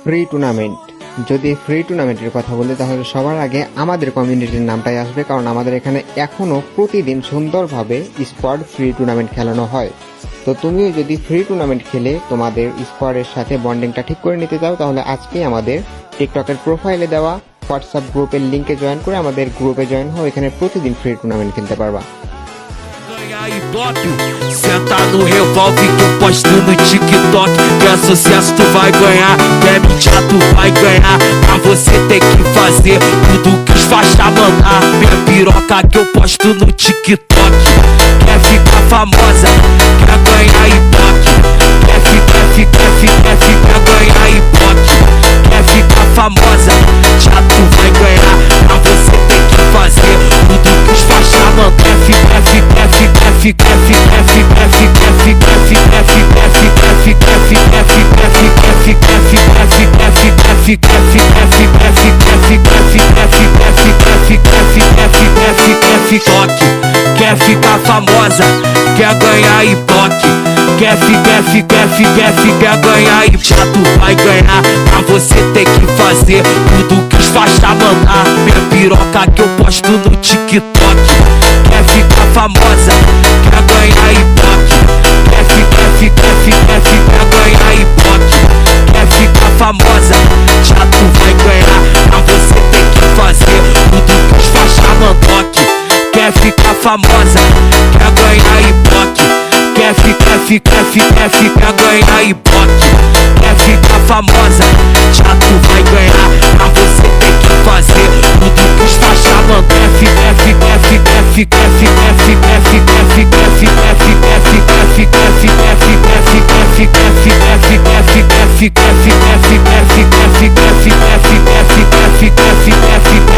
Free tournament. যদি ফ্রি টুর্নামেন্টের কথা বলি তাহলে সবার আগে আমাদের কমিউনিটির নামটাই আসবে, কারণ আমাদের এখানে এখনও প্রতিদিন সুন্দরভাবে স্কোয়াড ফ্রি টুর্নামেন্ট খেলানো হয়। তো তুমিও যদি ফ্রি টুর্নামেন্ট খেলে তোমাদের স্কোয়াডের সাথে বন্ডিংটা ঠিক করে নিতে চাও তাহলে আজকেই আমাদের টিকটকের প্রোফাইলে দেওয়া হোয়াটসঅ্যাপ গ্রুপের লিঙ্কে জয়েন করে আমাদের গ্রুপে জয়েন হও, এখানে প্রতিদিন ফ্রি টুর্নামেন্ট খেলতে পারবা। Senta no revólver que eu posto no TikTok. Que é sucesso, tu vai ganhar. Quer mentir, tu vai ganhar. Pra você tem que fazer tudo que os faixa mandar. Minha piroca que eu posto no TikTok. Quer ficar famosa, quer ganhar ibope. Quer ganhar ibope. Quer ficar famosa, já tu vai ganhar. Pra você tem que fazer tudo que os faixa mandar. Quer ficar famosa, quer ganhar ibope. Quer ganhar e já tu vai ganhar. Pra você tem que fazer tudo que os faixa mandar. Minha piroca que eu posto no TikTok. Quer ficar famosa, quer ganhar ibope. Quer ganhar ibope. Quer ficar famosa, já tu vai ganhar. Pra você tem que fazer tudo que os faixa mandar. Quer ficar famosa, quer ganhar ibope. Quer ganhar ibope. Quer ficar famosa, já tu vai ganhar. Pra você tem que fazer tudo que os faixa mandar. Fica